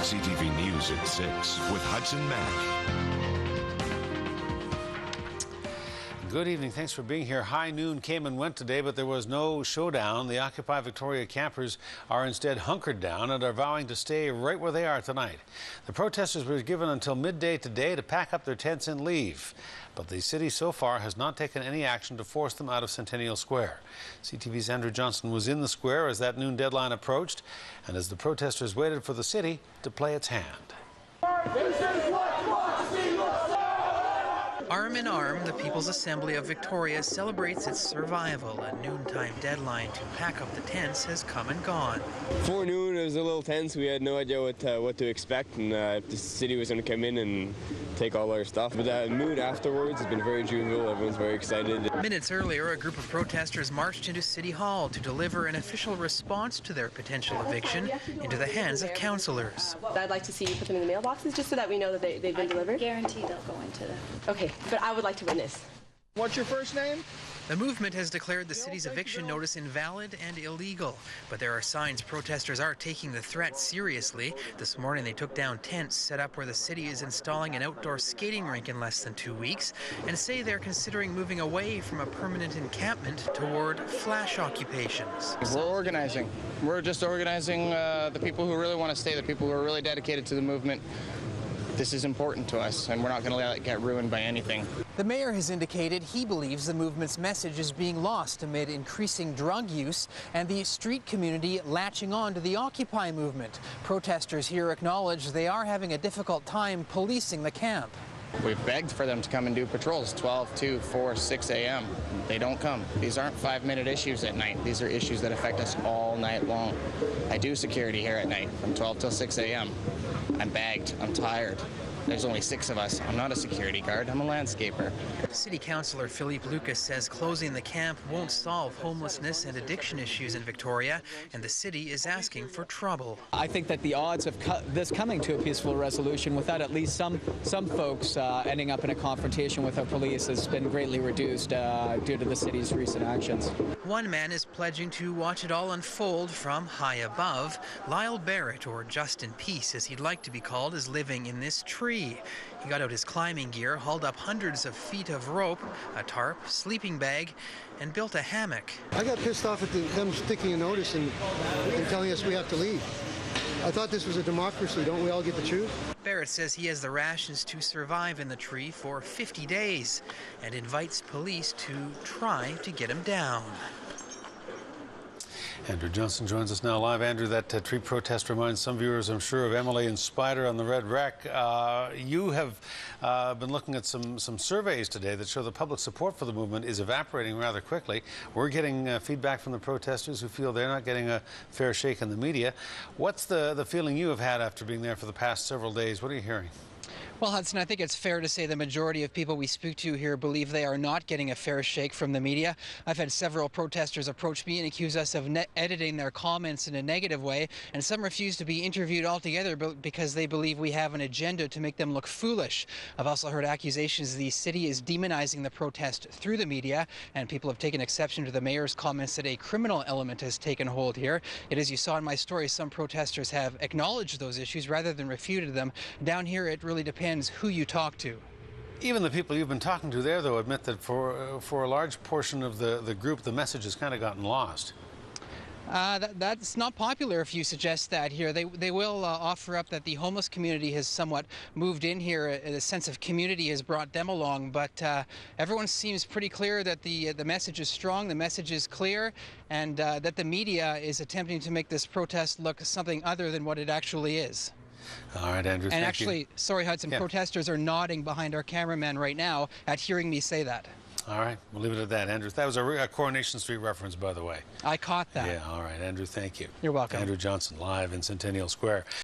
CTV News at 6 with Hudson Mack. Good evening. Thanks for being here. High noon came and went today, but there was no showdown. The Occupy Victoria campers are instead hunkered down and are vowing to stay right where they are tonight. The protesters were given until midday today to pack up their tents and leave. But the city so far has not taken any action to force them out of Centennial Square. CTV's Andrew Johnson was in the square as that noon deadline approached and as the protesters waited for the city to play its hand. Arm in arm, the People's Assembly of Victoria celebrates its survival. A noontime deadline to pack up the tents has come and gone. Before noon, it was a little tense. We had no idea what to expect, and if the city was going to come in and take all our stuff. But the mood afterwards has been very jovial. Everyone's very excited. Minutes earlier, a group of protesters marched into City Hall to deliver an official response to their potential eviction into the hands of councillors. I'd like to see you put them in the mailboxes just so that we know that they've been delivered. I guarantee they'll go into them. Okay, but I would like to witness. What's your first name? The movement has declared the city's eviction notice invalid and illegal, but there are signs protesters are taking the threat seriously. This morning they took down tents set up where the city is installing an outdoor skating rink in less than 2 weeks and say they're considering moving away from a permanent encampment toward flash occupations. We're organizing. We're just organizing the people who really want to stay, the people who are really dedicated to the movement. This is important to us, and we're not going to let it get ruined by anything. The mayor has indicated he believes the movement's message is being lost amid increasing drug use and the street community latching on to the Occupy movement. Protesters here acknowledge they are having a difficult time policing the camp. We've begged for them to come and do patrols 12, 2, 4, 6 a.m. They don't come. These aren't 5-minute issues at night. These are issues that affect us all night long. I do security here at night from 12 till 6 a.m. I'm bagged. I'm tired. There's only 6 of us. I'm not a security guard. I'm a landscaper. City Councillor Philippe Lucas says closing the camp won't solve homelessness and addiction issues in Victoria, and the city is asking for trouble. I think that the odds of this coming to a peaceful resolution without at least some folks ending up in a confrontation with our police has been greatly reduced due to the city's recent actions. One man is pledging to watch it all unfold from high above. Lyle Barrett, or Justin Peace as he'd like to be called, is living in this tree. He got out his climbing gear, hauled up hundreds of feet of rope, a tarp, sleeping bag, and built a hammock. I got pissed off at them sticking a notice and telling us we have to leave. I thought this was a democracy. Don't we all get to choose? Barrett says he has the rations to survive in the tree for 50 days and invites police to try to get him down. Andrew Johnson joins us now live. Andrew, that tree protest reminds some viewers, I'm sure, of Emily and Spider on the Red Wreck. You have been looking at some surveys today that show the public support for the movement is evaporating rather quickly. We're getting feedback from the protesters who feel they're not getting a fair shake in the media. What's the feeling you have had after being there for the past several days? What are you hearing? Well, Hudson, I think it's fair to say the majority of people we speak to here believe they are not getting a fair shake from the media. I've had several protesters approach me and accuse us of editing their comments in a negative way, and some refuse to be interviewed altogether because they believe we have an agenda to make them look foolish. I've also heard accusations the city is demonizing the protest through the media, and people have taken exception to the mayor's comments that a criminal element has taken hold here. Yet, as you saw in my story, some protesters have acknowledged those issues rather than refuted them. Down here, it really depends who you talk to. Even the people you've been talking to there, though, admit that for a large portion of the group, the message has kind of gotten lost. That's not popular if you suggest that here. They will offer up that the homeless community has somewhat moved in here. A sense of community has brought them along, but everyone seems pretty clear that the message is strong, the message is clear, and that the media is attempting to make this protest look something other than what it actually is. All right, Andrew, and actually, sorry, Hudson, protesters are nodding behind our cameraman right now at hearing me say that. All right, we'll leave it at that, Andrew. That was a Coronation Street reference, by the way. I caught that. Yeah, all right, Andrew, thank you. You're welcome. Andrew Johnson, live in Centennial Square.